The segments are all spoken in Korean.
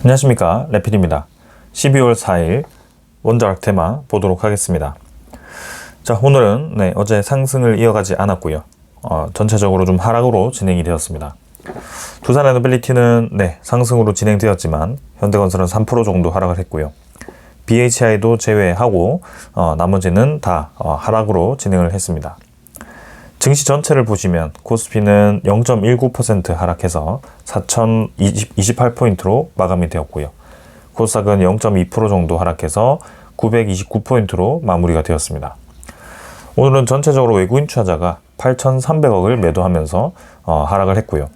안녕하십니까, 래필입니다. 12월 4일 원자력 테마 보도록 하겠습니다. 자, 오늘은 어제 상승을 이어가지 않았고요. 전체적으로 좀 하락으로 진행이 되었습니다. 두산에너빌리티는 상승으로 진행되었지만 현대건설은 3% 정도 하락을 했고요. BHI도 제외하고 나머지는 다 하락으로 진행을 했습니다. 증시 전체를 보시면 코스피는 0.19% 하락해서 4,028포인트로 마감이 되었고요. 코스닥은 0.2% 정도 하락해서 929포인트로 마무리가 되었습니다. 오늘은 전체적으로 외국인 투자자가 8,300억을 매도하면서 하락을 했고요.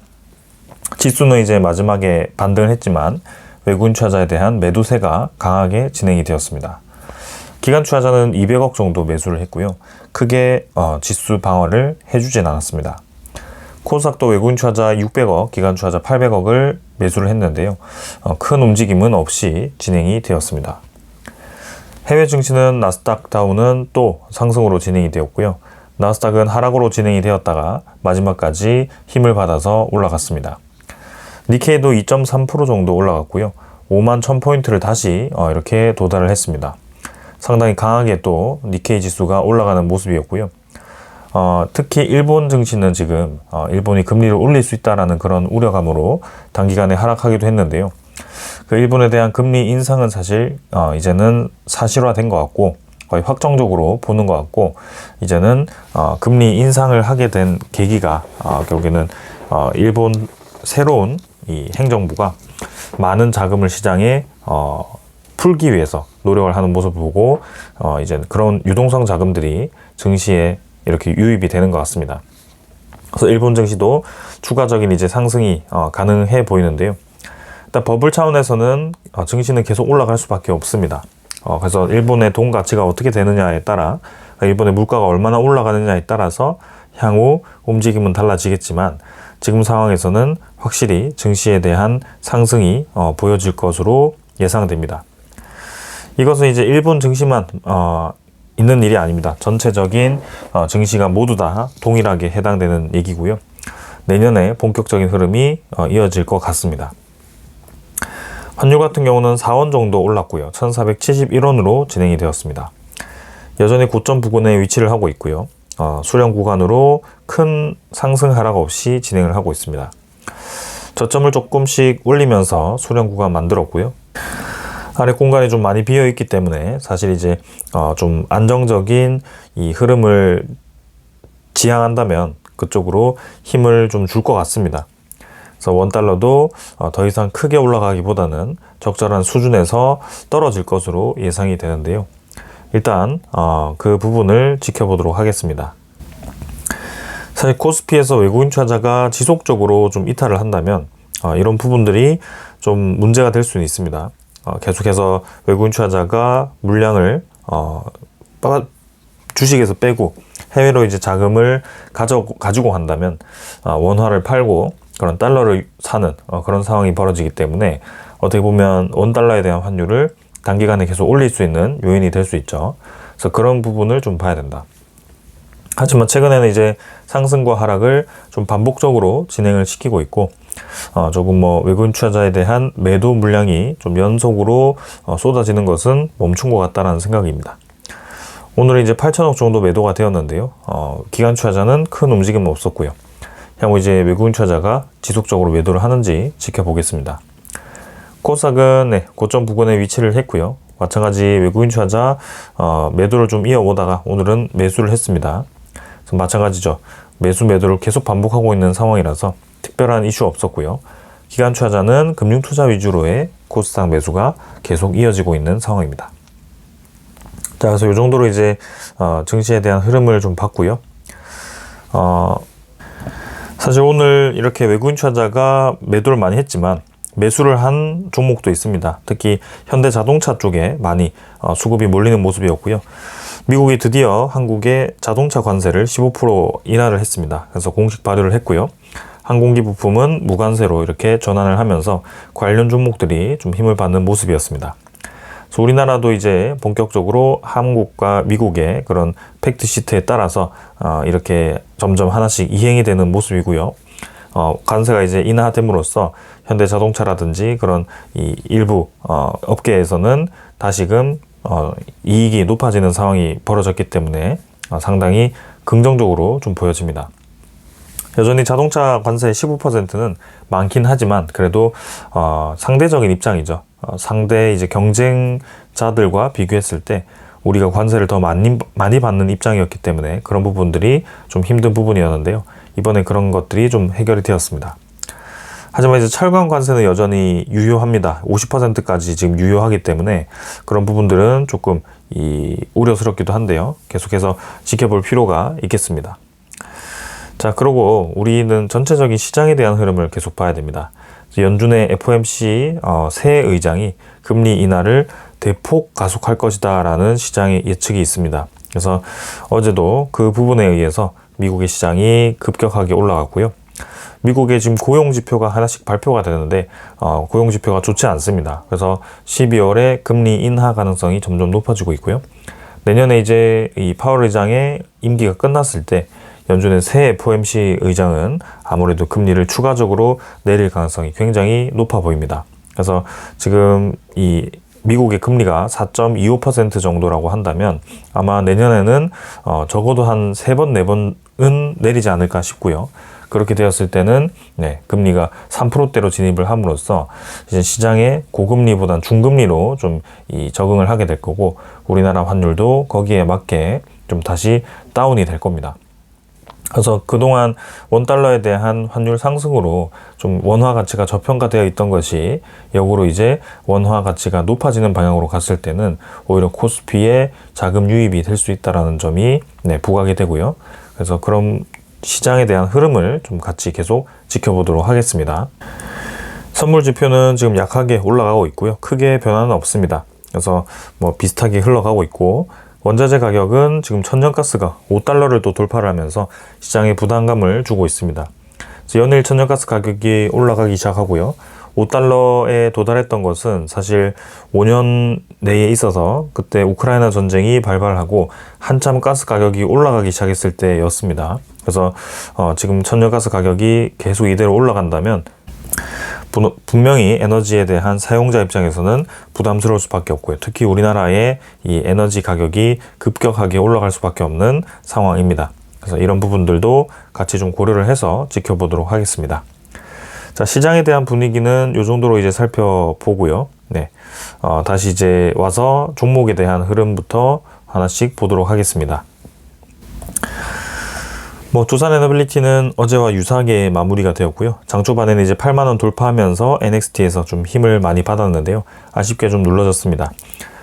지수는 이제 마지막에 반등을 했지만 외국인 투자자에 대한 매도세가 강하게 진행이 되었습니다. 기관 투자자는 200억 정도 매수를 했고요. 크게 지수 방어를 해주진 않았습니다. 코스닥도 외국인 투자자 600억, 기관 투자자 800억을 매수를 했는데요. 큰 움직임은 없이 진행이 되었습니다. 해외 증시는 나스닥 다우는 또 상승으로 진행이 되었고요. 나스닥은 하락으로 진행이 되었다가 마지막까지 힘을 받아서 올라갔습니다. 니케이도 2.3% 정도 올라갔고요. 5만 1000포인트를 다시 이렇게 도달을 했습니다. 상당히 강하게 또 니케이 지수가 올라가는 모습이었고요. 특히 일본 증시는 지금 일본이 금리를 올릴 수 있다라는 그런 우려감으로 단기간에 하락하기도 했는데요. 그 일본에 대한 금리 인상은 사실 이제는 사실화된 것 같고 거의 확정적으로 보는 것 같고 이제는 금리 인상을 하게 된 계기가 결국에는 일본 새로운 이 행정부가 많은 자금을 시장에 풀기 위해서 노력을 하는 모습을 보고 이제 그런 유동성 자금들이 증시에 이렇게 유입이 되는 것 같습니다. 그래서 일본 증시도 추가적인 이제 상승이 가능해 보이는데요. 일단 버블 차원에서는 증시는 계속 올라갈 수밖에 없습니다. 그래서 일본의 돈 가치가 어떻게 되느냐에 따라 일본의 물가가 얼마나 올라가느냐에 따라서 향후 움직임은 달라지겠지만 지금 상황에서는 확실히 증시에 대한 상승이 보여질 것으로 예상됩니다. 이것은 이제 일본 증시만 있는 일이 아닙니다. 전체적인 증시가 모두 다 동일하게 해당되는 얘기고요. 내년에 본격적인 흐름이 이어질 것 같습니다. 환율 같은 경우는 4원 정도 올랐고요. 1471원으로 진행이 되었습니다. 여전히 고점 부근에 위치를 하고 있고요. 수렴 구간으로 큰 상승 하락 없이 진행을 하고 있습니다. 저점을 조금씩 올리면서 수렴 구간 만들었고요. 아래 공간이 좀 많이 비어 있기 때문에 사실 이제 좀 안정적인 이 흐름을 지향한다면 그쪽으로 힘을 좀 줄 것 같습니다. 그래서 원달러도 더 이상 크게 올라가기보다는 적절한 수준에서 떨어질 것으로 예상이 되는데요. 일단 그 부분을 지켜보도록 하겠습니다. 사실 코스피에서 외국인 투자자가 지속적으로 좀 이탈을 한다면 이런 부분들이 좀 문제가 될 수는 있습니다. 계속해서 외국인 투자자가 물량을 주식에서 빼고 해외로 이제 자금을 가지고 간다면 원화를 팔고 그런 달러를 사는 그런 상황이 벌어지기 때문에 어떻게 보면 원달러에 대한 환율을 단기간에 계속 올릴 수 있는 요인이 될 수 있죠. 그래서 그런 부분을 좀 봐야 된다. 하지만 최근에는 이제 상승과 하락을 좀 반복적으로 진행을 시키고 있고 조금 외국인 투자자에 대한 매도 물량이 좀 연속으로 쏟아지는 것은 멈춘 것 같다라는 생각입니다. 오늘 이제 8천억 정도 매도가 되었는데요. 기관 투자자는 큰 움직임은 없었고요. 향후 이제 외국인 투자자가 지속적으로 매도를 하는지 지켜보겠습니다. 코스닥은 고점 부근에 위치를 했고요. 마찬가지 외국인 투자자 매도를 좀 이어오다가 오늘은 매수를 했습니다. 그래서 마찬가지죠. 매도를 계속 반복하고 있는 상황이라서 특별한 이슈 없었고요. 기관 투자자는 금융 투자 위주로의 코스닥 매수가 계속 이어지고 있는 상황입니다. 자, 그래서 이 정도로 이제 증시에 대한 흐름을 좀 봤고요. 사실 오늘 이렇게 외국인 투자자가 매도를 많이 했지만 매수를 한 종목도 있습니다. 특히 현대자동차 쪽에 많이 수급이 몰리는 모습이었고요. 미국이 드디어 한국의 자동차 관세를 15% 인하를 했습니다. 그래서 공식 발효를 했고요. 항공기 부품은 무관세로 이렇게 전환을 하면서 관련 종목들이 좀 힘을 받는 모습이었습니다. 그래서 우리나라도 이제 본격적으로 한국과 미국의 그런 팩트 시트에 따라서 이렇게 점점 하나씩 이행이 되는 모습이고요. 관세가 이제 인하됨으로써 현대자동차라든지 그런 이 일부 업계에서는 다시금 이익이 높아지는 상황이 벌어졌기 때문에 상당히 긍정적으로 좀 보여집니다. 여전히 자동차 관세 15%는 많긴 하지만 그래도 상대적인 입장이죠. 상대 이제 경쟁자들과 비교했을 때 우리가 관세를 더 많이 받는 입장이었기 때문에 그런 부분들이 좀 힘든 부분이었는데요. 이번에 그런 것들이 좀 해결이 되었습니다. 하지만 이제 철강 관세는 여전히 유효합니다. 50%까지 지금 유효하기 때문에 그런 부분들은 조금 우려스럽기도 한데요. 계속해서 지켜볼 필요가 있겠습니다. 자, 그리고 우리는 전체적인 시장에 대한 흐름을 계속 봐야 됩니다. 연준의 FOMC 새 의장이 금리 인하를 대폭 가속할 것이다 라는 시장의 예측이 있습니다. 그래서 어제도 그 부분에 의해서 미국의 시장이 급격하게 올라갔고요. 미국의 지금 고용지표가 하나씩 발표가 되는데 고용지표가 좋지 않습니다. 그래서 12월에 금리 인하 가능성이 점점 높아지고 있고요. 내년에 이제 이 파월 의장의 임기가 끝났을 때 연준의 새 FOMC 의장은 아무래도 금리를 추가적으로 내릴 가능성이 굉장히 높아 보입니다. 그래서 지금 이 미국의 금리가 4.25% 정도라고 한다면 아마 내년에는 적어도 한 3번, 4번은 내리지 않을까 싶고요. 그렇게 되었을 때는 금리가 3%대로 진입을 함으로써 이제 시장의 고금리보단 중금리로 좀 적응을 하게 될 거고 우리나라 환율도 거기에 맞게 좀 다시 다운이 될 겁니다. 그래서 그동안 원달러에 대한 환율 상승으로 좀 원화 가치가 저평가되어 있던 것이 역으로 이제 원화 가치가 높아지는 방향으로 갔을 때는 오히려 코스피에 자금 유입이 될 수 있다는 점이 부각이 되고요. 그래서 그런 시장에 대한 흐름을 좀 같이 계속 지켜보도록 하겠습니다. 선물 지표는 지금 약하게 올라가고 있고요. 크게 변화는 없습니다. 그래서 뭐 비슷하게 흘러가고 있고 원자재 가격은 지금 천연가스가 5달러를 또 돌파를 하면서 시장에 부담감을 주고 있습니다. 연일 천연가스 가격이 올라가기 시작하고요. 5달러에 도달했던 것은 사실 5년 내에 있어서 그때 우크라이나 전쟁이 발발하고 한참 가스 가격이 올라가기 시작했을 때였습니다. 그래서 지금 천연가스 가격이 계속 이대로 올라간다면 분명히 에너지에 대한 사용자 입장에서는 부담스러울 수밖에 없고요. 특히 우리나라의 이 에너지 가격이 급격하게 올라갈 수밖에 없는 상황입니다. 그래서 이런 부분들도 같이 좀 고려를 해서 지켜보도록 하겠습니다. 자, 시장에 대한 분위기는 이 정도로 이제 살펴보고요. 다시 이제 와서 종목에 대한 흐름부터 하나씩 보도록 하겠습니다. 두산에너빌리티는 어제와 유사하게 마무리가 되었고요. 장 초반에는 이제 8만원 돌파하면서 NXT에서 좀 힘을 많이 받았는데요. 아쉽게 좀 눌러졌습니다.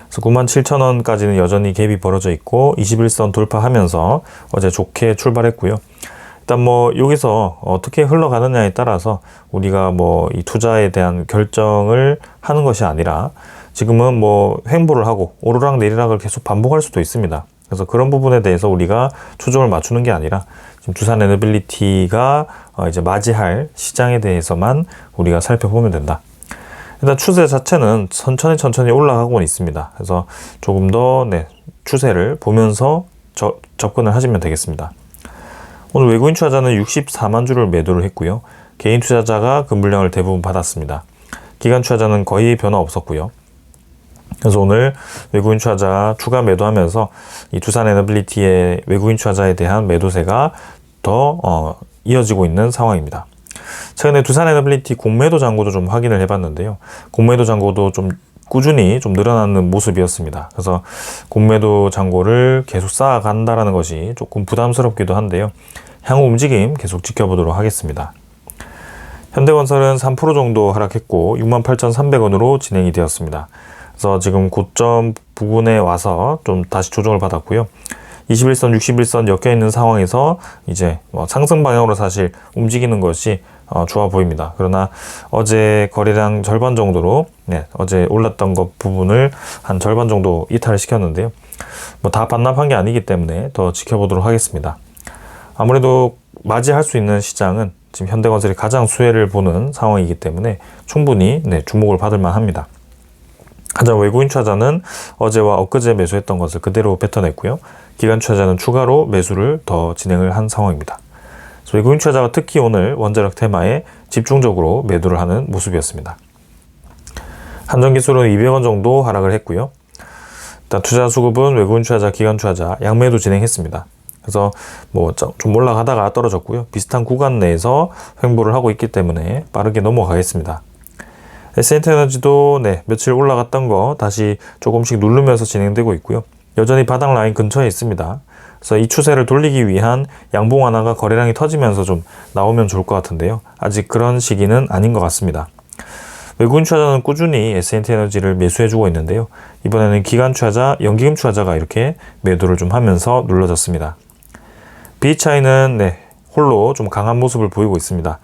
그래서 97,000원까지는 여전히 갭이 벌어져 있고 21선 돌파하면서 어제 좋게 출발했고요. 일단 여기서 어떻게 흘러가느냐에 따라서 우리가 이 투자에 대한 결정을 하는 것이 아니라 지금은 횡보를 하고 오르락 내리락을 계속 반복할 수도 있습니다. 그래서 그런 부분에 대해서 우리가 초점을 맞추는 게 아니라 지금 두산에너빌리티가 이제 맞이할 시장에 대해서만 우리가 살펴보면 된다. 일단 추세 자체는 천천히 올라가고는 있습니다. 그래서 조금 더 추세를 보면서 접근을 하시면 되겠습니다. 오늘 외국인 투자자는 64만 주를 매도를 했고요. 개인 투자자가 그 물량을 대부분 받았습니다. 기관 투자자는 거의 변화 없었고요. 그래서 오늘 외국인 투자자 추가 매도하면서 이 두산에너빌리티의 외국인 투자자에 대한 매도세가 더 이어지고 있는 상황입니다. 최근에 두산에너빌리티 공매도 잔고도 좀 확인을 해봤는데요. 공매도 잔고도 좀 꾸준히 좀 늘어나는 모습이었습니다. 그래서 공매도 잔고를 계속 쌓아간다는 것이 조금 부담스럽기도 한데요. 향후 움직임 계속 지켜보도록 하겠습니다. 현대건설은 3% 정도 하락했고 68,300원으로 진행이 되었습니다. 그래서 지금 고점 부근에 와서 좀 다시 조정을 받았고요. 21선, 61선 엮여 있는 상황에서 이제 상승 방향으로 사실 움직이는 것이 좋아 보입니다. 그러나 어제 거래량 절반 정도로 어제 올랐던 것 부분을 한 절반 정도 이탈을 시켰는데요. 다 반납한 게 아니기 때문에 더 지켜보도록 하겠습니다. 아무래도 맞이할 수 있는 시장은 지금 현대건설이 가장 수혜를 보는 상황이기 때문에 충분히 주목을 받을 만합니다. 하지만 외국인 투자자는 어제와 엊그제 매수했던 것을 그대로 뱉어냈고요. 기관 투자자는 추가로 매수를 더 진행을 한 상황입니다. 외국인 투자자가 특히 오늘 원자력 테마에 집중적으로 매도를 하는 모습이었습니다. 한전기술은 200원 정도 하락을 했고요. 일단 투자 수급은 외국인 투자자, 기관 투자자 양매도 진행했습니다. 그래서 뭐 좀 올라가다가 떨어졌고요. 비슷한 구간 내에서 횡보를 하고 있기 때문에 빠르게 넘어가겠습니다. SNT에너지도 며칠 올라갔던 거 다시 조금씩 누르면서 진행되고 있고요. 여전히 바닥 라인 근처에 있습니다. 그래서 이 추세를 돌리기 위한 양봉 완화가 거래량이 터지면서 좀 나오면 좋을 것 같은데요. 아직 그런 시기는 아닌 것 같습니다. 외국인 투자자는 꾸준히 SNT에너지를 매수해주고 있는데요. 이번에는 기관 투자자, 연기금 투자자가 이렇게 매도를 좀 하면서 눌러졌습니다. BHI는 홀로 좀 강한 모습을 보이고 있습니다.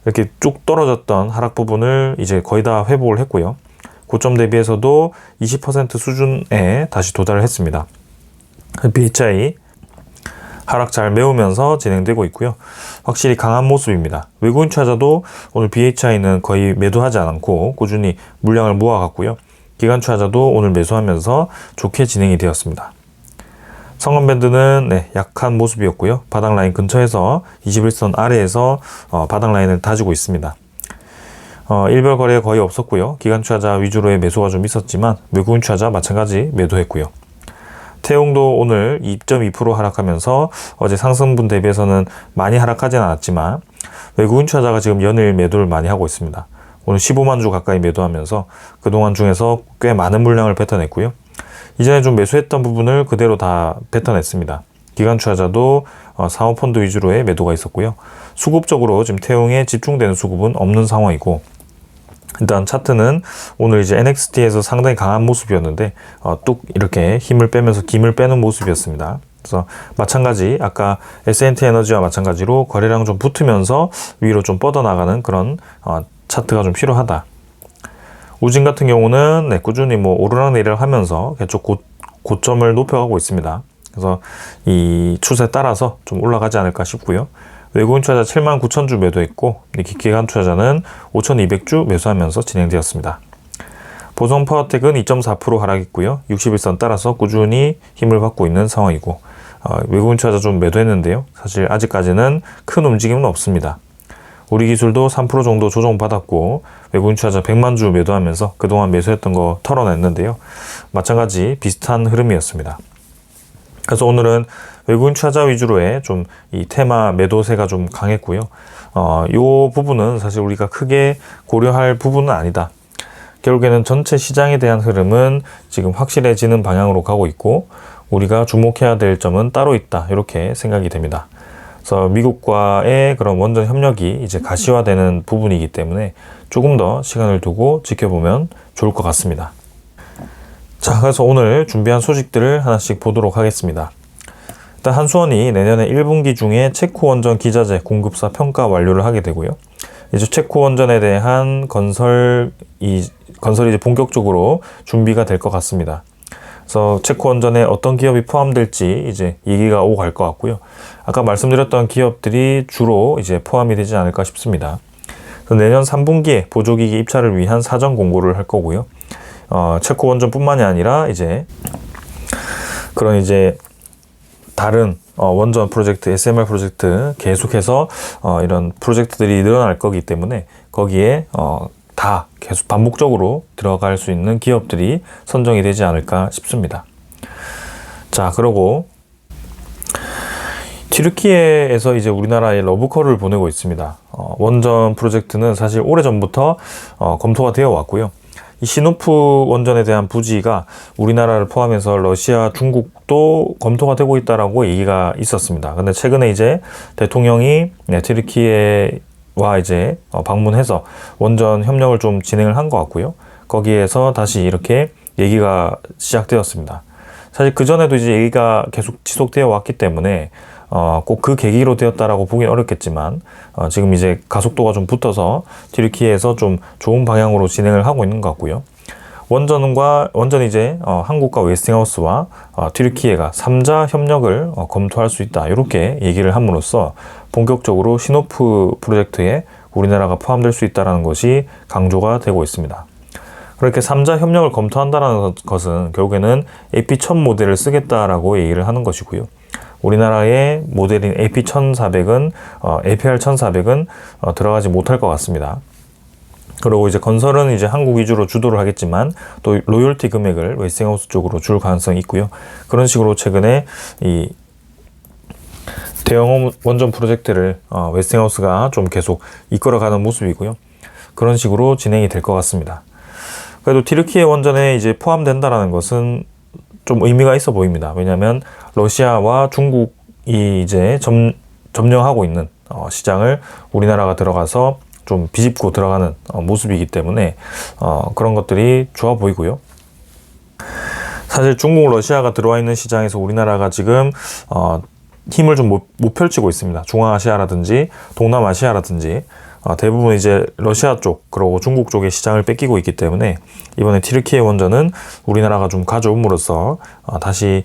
이렇게 쭉 떨어졌던 하락 부분을 이제 거의 다 회복을 했고요. 고점 대비해서도 20% 수준에 다시 도달을 했습니다. BHI 하락 잘 메우면서 진행되고 있고요. 확실히 강한 모습입니다. 외국인 투자자도 오늘 BHI는 거의 매도하지 않고 꾸준히 물량을 모아갔고요. 기관 투자자도 오늘 매수하면서 좋게 진행이 되었습니다. 성원밴드는 약한 모습이었고요. 바닥 라인 근처에서 21선 아래에서 바닥 라인을 다지고 있습니다. 일별 거래 거의 없었고요. 기관 투자자 위주로의 매수가 좀 있었지만 외국인 투자자 마찬가지 매도했고요. 태용도 오늘 2.2% 하락하면서 어제 상승분 대비해서는 많이 하락하진 않았지만 외국인 투자자가 지금 연일 매도를 많이 하고 있습니다. 오늘 15만 주 가까이 매도하면서 그동안 중에서 꽤 많은 물량을 뱉어냈고요. 이전에 좀 매수했던 부분을 그대로 다 뱉어냈습니다. 기관 투자자도 사모펀드 위주로의 매도가 있었고요. 수급적으로 지금 태용에 집중되는 수급은 없는 상황이고, 일단 차트는 오늘 이제 NXT에서 상당히 강한 모습이었는데 뚝 이렇게 힘을 빼면서 김을 빼는 모습이었습니다. 그래서 마찬가지 아까 SNT에너지와 마찬가지로 거래량 좀 붙으면서 위로 좀 뻗어나가는 그런 차트가 좀 필요하다. 우진 같은 경우는 꾸준히 뭐 오르락내리락 하면서 계속 고점을 높여가고 있습니다. 그래서 이 추세 따라서 좀 올라가지 않을까 싶고요. 외국인 투자자 79,000주 매도했고 기관 투자자는 5,200주 매수하면서 진행되었습니다. 보성파워텍은 2.4% 하락했고요. 61선 따라서 꾸준히 힘을 받고 있는 상황이고 외국인 투자자 좀 매도했는데요. 사실 아직까지는 큰 움직임은 없습니다. 우리기술도 3% 정도 조정받았고 외국인 투자자 100만 주 매도하면서 그동안 매수했던 거 털어냈는데요. 마찬가지 비슷한 흐름이었습니다. 그래서 오늘은 외국인 투자자 위주로의 좀 이 테마 매도세가 좀 강했고요. 이 부분은 사실 우리가 크게 고려할 부분은 아니다. 결국에는 전체 시장에 대한 흐름은 지금 확실해지는 방향으로 가고 있고 우리가 주목해야 될 점은 따로 있다. 이렇게 생각이 됩니다. 그래서 미국과의 그런 원전 협력이 이제 가시화되는 부분이기 때문에 조금 더 시간을 두고 지켜보면 좋을 것 같습니다. 자, 그래서 오늘 준비한 소식들을 하나씩 보도록 하겠습니다. 일단 한수원이 내년에 1분기 중에 체코 원전 기자재 공급사 평가 완료를 하게 되고요. 이제 체코 원전에 대한 건설이 이제 본격적으로 준비가 될 것 같습니다. 그래서 체코 원전에 어떤 기업이 포함될지 이제 얘기가 오고 갈 것 같고요. 아까 말씀드렸던 기업들이 주로 이제 포함이 되지 않을까 싶습니다. 그래서 내년 3분기에 보조기기 입찰을 위한 사전 공고를 할 거고요. 체코 원전뿐만이 아니라 이제 그런 이제 다른 원전 프로젝트, SMR 프로젝트 계속해서 이런 프로젝트들이 늘어날 거기 때문에 거기에 다 계속 반복적으로 들어갈 수 있는 기업들이 선정이 되지 않을까 싶습니다. 자, 그리고 튀르키예에서 이제 우리나라에 러브콜을 보내고 있습니다. 원전 프로젝트는 사실 오래전부터 검토가 되어 왔고요. 이 시노프 원전에 대한 부지가 우리나라를 포함해서 러시아, 중국도 검토가 되고 있다라고 얘기가 있었습니다. 근데 최근에 이제 대통령이 튀르키예와 이제 방문해서 원전 협력을 좀 진행을 한 것 같고요. 거기에서 다시 이렇게 얘기가 시작되었습니다. 사실 그전에도 이제 얘기가 계속 지속되어 왔기 때문에 꼭 그 계기로 되었다라고 보긴 어렵겠지만 지금 이제 가속도가 좀 붙어서 튀르키예에서 좀 좋은 방향으로 진행을 하고 있는 것 같고요. 원전이 이제 한국과 웨스팅하우스와 튀르키예가 3자 협력을 검토할 수 있다. 이렇게 얘기를 함으로써 본격적으로 시노프 프로젝트에 우리나라가 포함될 수 있다는 것이 강조가 되고 있습니다. 그렇게 3자 협력을 검토한다는 것은 결국에는 AP1000 모델을 쓰겠다라고 얘기를 하는 것이고요. 우리나라의 모델인 AP1400은 APR1400은 들어가지 못할 것 같습니다. 그리고 이제 건설은 이제 한국 위주로 주도를 하겠지만 또 로열티 금액을 웨스팅하우스 쪽으로 줄 가능성이 있고요. 그런 식으로 최근에 이 대형 원전 프로젝트를 웨스팅하우스가 좀 계속 이끌어가는 모습이고요. 그런 식으로 진행이 될 것 같습니다. 그래도 튀르키예 원전에 이제 포함된다라는 것은 좀 의미가 있어 보입니다. 왜냐하면 러시아와 중국이 이제 점령하고 있는 시장을 우리나라가 들어가서 좀 비집고 들어가는 모습이기 때문에 그런 것들이 좋아 보이고요. 사실 중국, 러시아가 들어와 있는 시장에서 우리나라가 지금 힘을 좀 못 펼치고 있습니다. 중앙아시아라든지 동남아시아라든지 대부분 이제 러시아 쪽 그리고 중국 쪽의 시장을 뺏기고 있기 때문에 이번에 튀르키예 원전은 우리나라가 좀 가져옴으로써 다시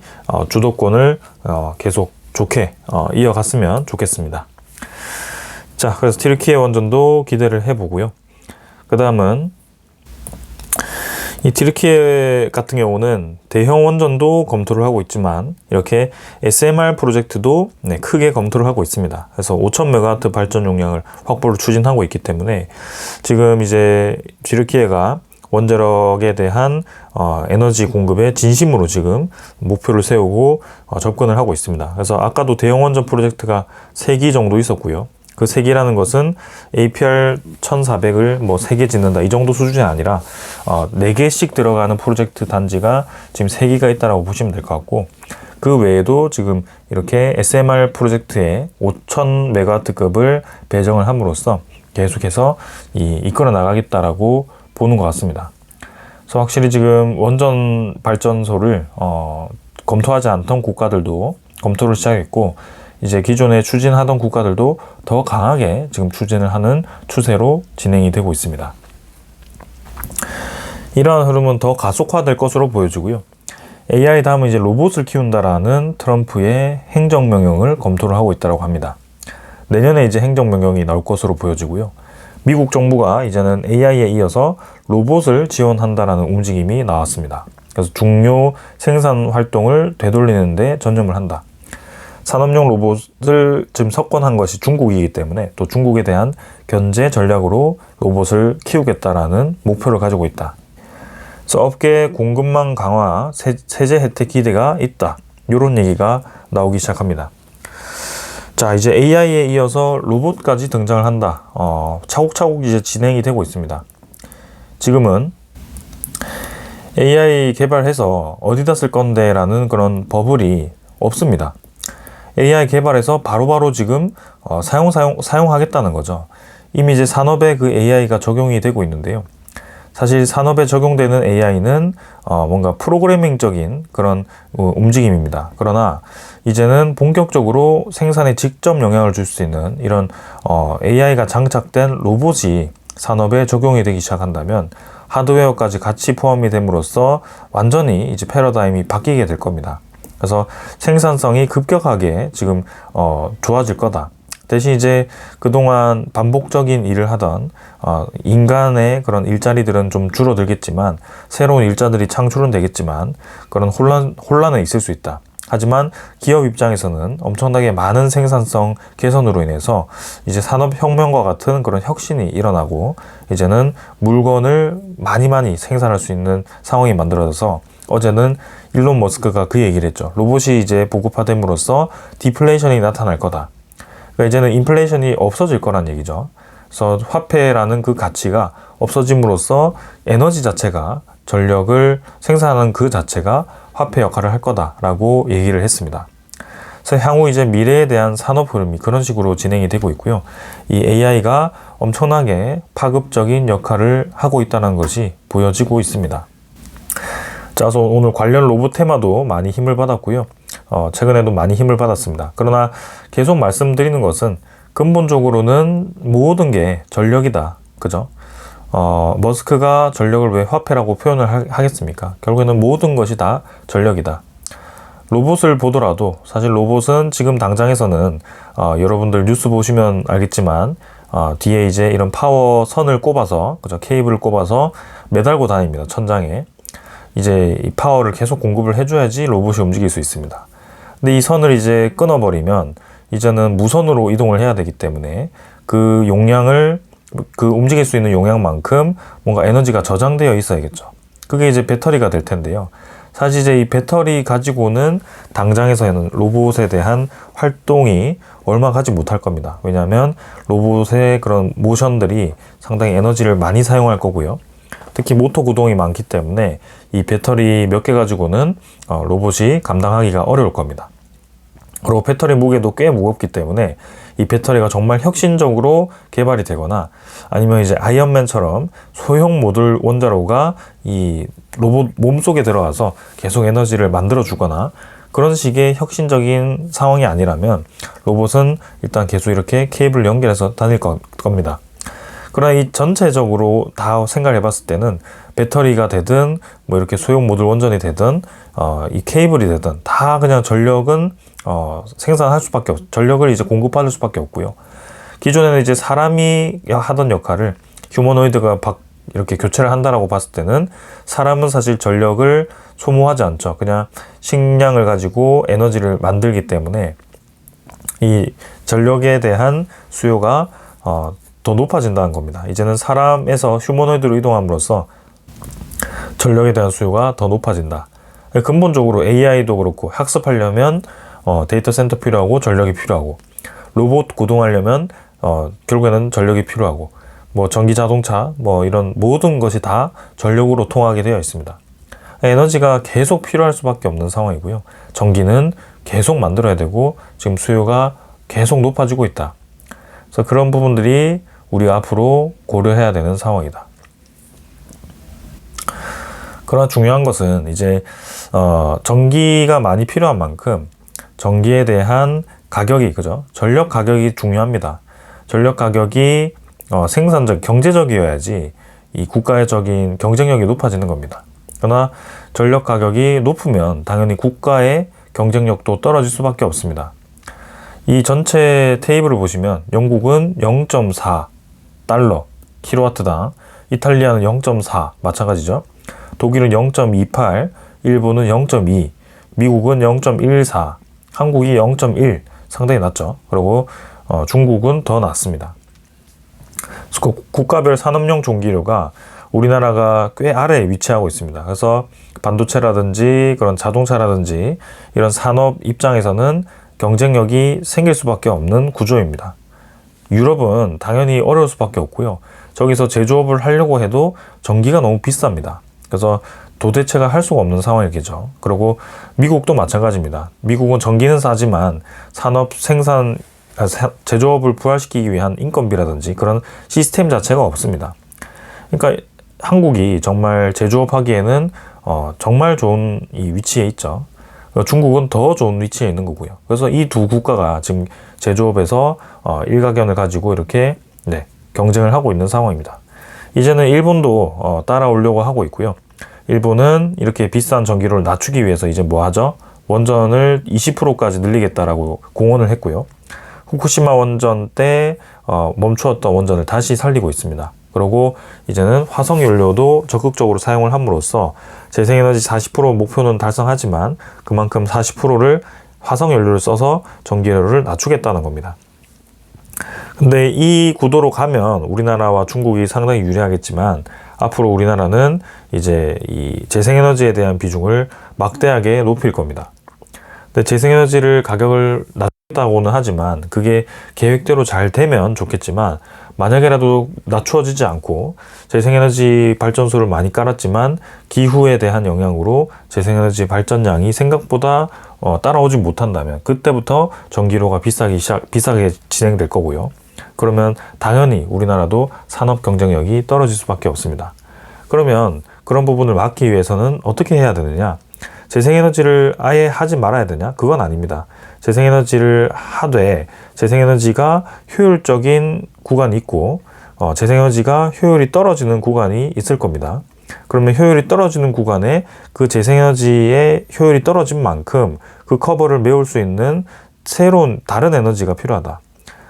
주도권을 계속 좋게 이어갔으면 좋겠습니다. 자, 그래서 튀르키예 원전도 기대를 해보고요. 그 다음은 이 튀르키예 같은 경우는 대형 원전도 검토를 하고 있지만 이렇게 SMR 프로젝트도 크게 검토를 하고 있습니다. 그래서 5,000MW 발전 용량을 확보를 추진하고 있기 때문에 지금 이제 튀르키예가 원자력에 대한 에너지 공급에 진심으로 지금 목표를 세우고 접근을 하고 있습니다. 그래서 아까도 대형 원전 프로젝트가 3기 정도 있었고요. 그 3기라는 것은 APR 1400을 뭐 3개 짓는다 이 정도 수준이 아니라 4개씩 들어가는 프로젝트 단지가 지금 3기가 있다라고 보시면 될 것 같고, 그 외에도 지금 이렇게 SMR 프로젝트에 5000MW급을 배정을 함으로써 계속해서 이끌어 나가겠다라고 보는 것 같습니다. 그래서 확실히 지금 원전 발전소를 검토하지 않던 국가들도 검토를 시작했고, 이제 기존에 추진하던 국가들도 더 강하게 지금 추진을 하는 추세로 진행이 되고 있습니다. 이러한 흐름은 더 가속화될 것으로 보여지고요. AI 다음은 이제 로봇을 키운다라는 트럼프의 행정명령을 검토를 하고 있다고 합니다. 내년에 이제 행정명령이 나올 것으로 보여지고요. 미국 정부가 이제는 AI에 이어서 로봇을 지원한다라는 움직임이 나왔습니다. 그래서 중요 생산 활동을 되돌리는 데 전념을 한다. 산업용 로봇을 지금 석권한 것이 중국이기 때문에 또 중국에 대한 견제 전략으로 로봇을 키우겠다라는 목표를 가지고 있다. 그래서 업계 공급망 강화, 세제 혜택 기대가 있다. 이런 얘기가 나오기 시작합니다. 자, 이제 AI에 이어서 로봇까지 등장을 한다. 차곡차곡 이제 진행이 되고 있습니다. 지금은 AI 개발해서 어디다 쓸 건데 라는 그런 버블이 없습니다. AI 개발해서 바로바로 지금 사용하겠다는 거죠. 이미 이제 산업에 그 AI가 적용이 되고 있는데요. 사실 산업에 적용되는 AI는 뭔가 프로그래밍적인 그런 움직임입니다. 그러나 이제는 본격적으로 생산에 직접 영향을 줄 수 있는 이런 AI가 장착된 로봇이 산업에 적용이 되기 시작한다면 하드웨어까지 같이 포함이 됨으로써 완전히 이제 패러다임이 바뀌게 될 겁니다. 그래서 생산성이 급격하게 지금 좋아질 거다. 대신 이제 그동안 반복적인 일을 하던 인간의 그런 일자리들은 좀 줄어들겠지만 새로운 일자들이 창출은 되겠지만 그런 혼란은 있을 수 있다. 하지만 기업 입장에서는 엄청나게 많은 생산성 개선으로 인해서 이제 산업혁명과 같은 그런 혁신이 일어나고 이제는 물건을 많이 생산할 수 있는 상황이 만들어져서 어제는 일론 머스크가 그 얘기를 했죠. 로봇이 이제 보급화됨으로써 디플레이션이 나타날 거다. 그러니까 이제는 인플레이션이 없어질 거란 얘기죠. 그래서 화폐라는 그 가치가 없어짐으로써 에너지 자체가 전력을 생산하는 그 자체가 화폐 역할을 할 거다라고 얘기를 했습니다. 그래서 향후 이제 미래에 대한 산업 흐름이 그런 식으로 진행이 되고 있고요. 이 AI가 엄청나게 파급적인 역할을 하고 있다는 것이 보여지고 있습니다. 자, 그래서 오늘 관련 로봇 테마도 많이 힘을 받았고요. 최근에도 많이 힘을 받았습니다. 그러나 계속 말씀드리는 것은 근본적으로는 모든 게 전력이다. 그죠? 머스크가 전력을 왜 화폐라고 표현을 하겠습니까? 결국에는 모든 것이 다 전력이다. 로봇을 보더라도 사실 로봇은 지금 당장에서는 여러분들 뉴스 보시면 알겠지만 뒤에 이제 이런 파워 선을 꼽아서, 그죠? 케이블을 꼽아서 매달고 다닙니다. 천장에. 이제 이 파워를 계속 공급을 해줘야지 로봇이 움직일 수 있습니다. 근데 이 선을 이제 끊어버리면 이제는 무선으로 이동을 해야 되기 때문에 그 용량을 그 움직일 수 있는 용량만큼 뭔가 에너지가 저장되어 있어야겠죠. 그게 이제 배터리가 될 텐데요. 사실 이제 이 배터리 가지고는 당장에서는 로봇에 대한 활동이 얼마 가지 못할 겁니다. 왜냐하면 로봇의 그런 모션들이 상당히 에너지를 많이 사용할 거고요. 특히 모터 구동이 많기 때문에 이 배터리 몇 개 가지고는 로봇이 감당하기가 어려울 겁니다. 그리고 배터리 무게도 꽤 무겁기 때문에 이 배터리가 정말 혁신적으로 개발이 되거나 아니면 이제 아이언맨처럼 소형 모듈 원자로가 이 로봇 몸속에 들어가서 계속 에너지를 만들어 주거나 그런 식의 혁신적인 상황이 아니라면 로봇은 일단 계속 이렇게 케이블을 연결해서 다닐 겁니다. 그러나 이 전체적으로 다 생각해 봤을 때는 배터리가 되든 뭐 이렇게 소형 모듈 원전이 되든 이 케이블이 되든 다 그냥 전력은 생산할 수밖에 전력을 이제 공급받을 수밖에 없고요. 기존에는 이제 사람이 하던 역할을 휴머노이드가 이렇게 교체를 한다라고 봤을 때는 사람은 사실 전력을 소모하지 않죠. 그냥 식량을 가지고 에너지를 만들기 때문에 이 전력에 대한 수요가 더 높아진다는 겁니다. 이제는 사람에서 휴머노이드로 이동함으로써 전력에 대한 수요가 더 높아진다. 근본적으로 AI도 그렇고 학습하려면 데이터 센터 필요하고 전력이 필요하고 로봇 구동하려면 결국에는 전력이 필요하고 뭐 전기 자동차 뭐 이런 모든 것이 다 전력으로 통하게 되어 있습니다. 에너지가 계속 필요할 수밖에 없는 상황이고요. 전기는 계속 만들어야 되고 지금 수요가 계속 높아지고 있다. 그래서 그런 부분들이 우리가 앞으로 고려해야 되는 상황이다. 그러나 중요한 것은 이제 전기가 많이 필요한 만큼 전기에 대한 가격이 그죠? 전력 가격이 중요합니다. 전력 가격이 생산적, 경제적이어야지 이 국가적인 경쟁력이 높아지는 겁니다. 그러나 전력 가격이 높으면 당연히 국가의 경쟁력도 떨어질 수밖에 없습니다. 이 전체 테이블을 보시면 영국은 0.4달러 킬로와트당, 이탈리아는 0.4 마찬가지죠. 독일은 0.28, 일본은 0.2, 미국은 0.14, 한국이 0.1 상당히 낮죠. 그리고 중국은 더 낮습니다. 국가별 산업용 전기료가 우리나라가 꽤 아래에 위치하고 있습니다. 그래서 반도체라든지 그런 자동차라든지 이런 산업 입장에서는 경쟁력이 생길 수밖에 없는 구조입니다. 유럽은 당연히 어려울 수밖에 없고요. 저기서 제조업을 하려고 해도 전기가 너무 비쌉니다. 그래서 도대체가 할 수가 없는 상황이겠죠. 그리고 미국도 마찬가지입니다. 미국은 전기는 싸지만 산업 생산, 제조업을 부활시키기 위한 인건비라든지 그런 시스템 자체가 없습니다. 그러니까 한국이 정말 제조업 하기에는 정말 좋은 이 위치에 있죠. 중국은 더 좋은 위치에 있는 거고요. 그래서 이 두 국가가 지금 제조업에서 일가견을 가지고 이렇게 경쟁을 하고 있는 상황입니다. 이제는 일본도 따라오려고 하고 있고요. 일본은 이렇게 비싼 전기료를 낮추기 위해서 이제 뭐 하죠? 원전을 20%까지 늘리겠다라고 공언을 했고요. 후쿠시마 원전 때 멈추었던 원전을 다시 살리고 있습니다. 그리고 이제는 화석연료도 적극적으로 사용을 함으로써 재생에너지 40% 목표는 달성하지만 그만큼 40%를 화석연료를 써서 전기료를 낮추겠다는 겁니다. 근데 이 구도로 가면 우리나라와 중국이 상당히 유리하겠지만 앞으로 우리나라는 이제 이 재생에너지에 대한 비중을 막대하게 높일 겁니다. 근데 재생에너지를 가격을 낮췄다고는 하지만 그게 계획대로 잘 되면 좋겠지만 만약에라도 낮추어지지 않고 재생에너지 발전소를 많이 깔았지만 기후에 대한 영향으로 재생에너지 발전량이 생각보다 따라오지 못한다면 그때부터 전기료가 비싸게 진행될 거고요. 그러면 당연히 우리나라도 산업 경쟁력이 떨어질 수밖에 없습니다. 그러면 그런 부분을 막기 위해서는 어떻게 해야 되느냐? 재생에너지를 아예 하지 말아야 되냐? 그건 아닙니다. 재생에너지를 하되 재생에너지가 효율적인 구간이 있고 재생에너지가 효율이 떨어지는 구간이 있을 겁니다. 그러면 효율이 떨어지는 구간에 그 재생에너지의 효율이 떨어진 만큼 그 커버를 메울 수 있는 새로운 다른 에너지가 필요하다.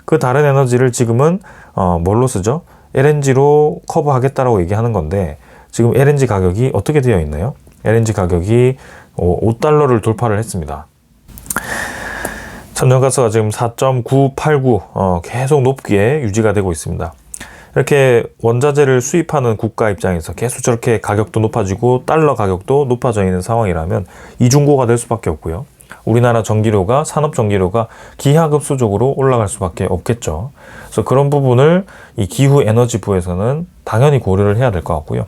그 다른 에너지를 지금은 뭘로 쓰죠? LNG로 커버하겠다라고 얘기하는 건데 지금 LNG 가격이 어떻게 되어 있나요? LNG 가격이 $5를 돌파를 했습니다. 천연가스가 지금 4.989 계속 높게 유지가 되고 있습니다. 이렇게 원자재를 수입하는 국가 입장에서 계속 저렇게 가격도 높아지고 달러 가격도 높아져 있는 상황이라면 이중고가 될 수밖에 없고요. 우리나라 전기료가 산업 전기료가 기하급수적으로 올라갈 수밖에 없겠죠. 그래서 그런 부분을 이 기후에너지부에서는 당연히 고려를 해야 될 것 같고요.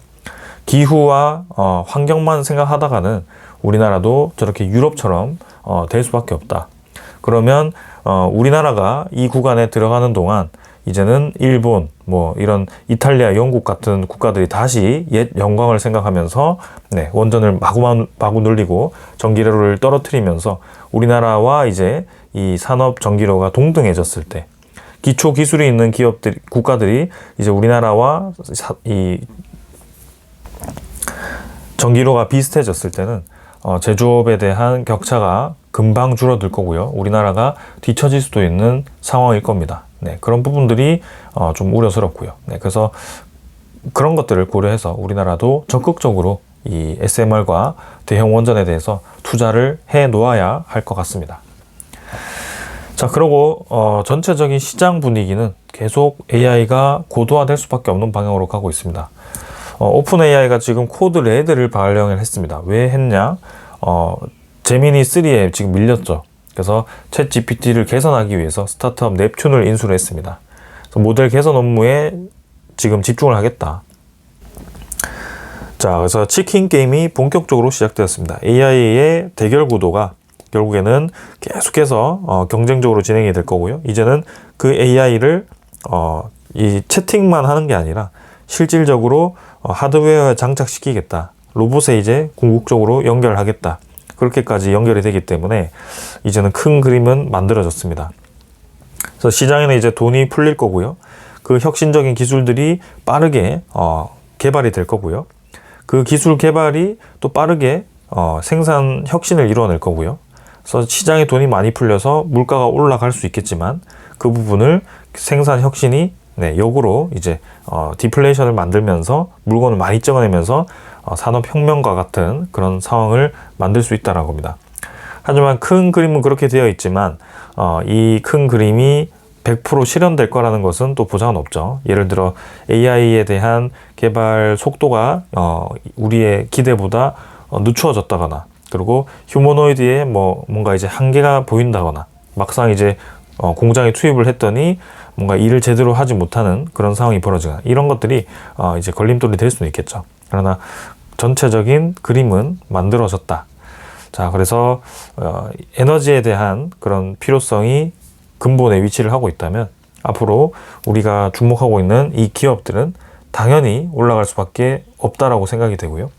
기후와 환경만 생각하다가는 우리나라도 저렇게 유럽처럼 될 수밖에 없다. 그러면 우리나라가 이 구간에 들어가는 동안 이제는 일본, 뭐 이런 이탈리아, 영국 같은 국가들이 다시 옛 영광을 생각하면서 원전을 마구 늘리고 전기료를 떨어뜨리면서 우리나라와 이제 이 산업 전기료가 동등해졌을 때 기초 기술이 있는 국가들이 이제 우리나라와 이 전기료가 비슷해졌을 때는 제조업에 대한 격차가 금방 줄어들 거고요. 우리나라가 뒤처질 수도 있는 상황일 겁니다. 그런 부분들이 좀 우려스럽고요. 그래서 그런 것들을 고려해서 우리나라도 적극적으로 이 SMR과 대형 원전에 대해서 투자를 해 놓아야 할 것 같습니다. 자, 그리고 전체적인 시장 분위기는 계속 AI가 고도화될 수밖에 없는 방향으로 가고 있습니다. 오픈 AI가 지금 코드 레드를 발령을 했습니다. 왜 했냐? 제미니 3에 지금 밀렸죠. 그래서 챗 GPT를 개선하기 위해서 스타트업 넵튠을 인수를 했습니다. 그래서 모델 개선 업무에 지금 집중을 하겠다. 자, 그래서 치킨 게임이 본격적으로 시작되었습니다. AI의 대결 구도가 결국에는 계속해서 경쟁적으로 진행이 될 거고요. 이제는 그 AI를 이 채팅만 하는 게 아니라 실질적으로 하드웨어에 장착시키겠다. 로봇에 이제 궁극적으로 연결하겠다. 그렇게까지 연결이 되기 때문에 이제는 큰 그림은 만들어졌습니다. 그래서 시장에는 이제 돈이 풀릴 거고요. 그 혁신적인 기술들이 빠르게 개발이 될 거고요. 그 기술 개발이 또 빠르게 생산 혁신을 이루어낼 거고요. 그래서 시장에 돈이 많이 풀려서 물가가 올라갈 수 있겠지만 그 부분을 생산 혁신이 역으로 이제 디플레이션을 만들면서 물건을 많이 찍어내면서 산업혁명과 같은 그런 상황을 만들 수 있다는 겁니다. 하지만 큰 그림은 그렇게 되어 있지만 이 큰 그림이 100% 실현될 거라는 것은 또 보장은 없죠. 예를 들어 AI에 대한 개발 속도가 우리의 기대보다 늦추어졌다거나 그리고 휴머노이드에 뭔가 이제 한계가 보인다거나 막상 이제 공장에 투입을 했더니 뭔가 일을 제대로 하지 못하는 그런 상황이 벌어지거나 이런 것들이 이제 걸림돌이 될 수는 있겠죠. 그러나 전체적인 그림은 만들어졌다. 자, 그래서 에너지에 대한 그런 필요성이 근본에 위치를 하고 있다면 앞으로 우리가 주목하고 있는 이 기업들은 당연히 올라갈 수밖에 없다라고 생각이 되고요.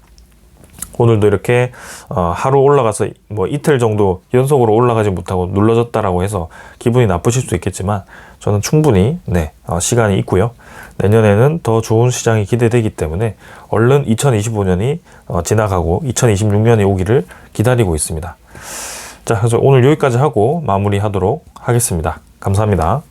오늘도 이렇게 하루 올라가서 이틀 정도 연속으로 올라가지 못하고 눌러졌다라고 해서 기분이 나쁘실 수 있겠지만 저는 충분히 시간이 있고요. 내년에는 더 좋은 시장이 기대되기 때문에 얼른 2025년이 지나가고 2026년이 오기를 기다리고 있습니다. 자, 그래서 오늘 여기까지 하고 마무리하도록 하겠습니다. 감사합니다.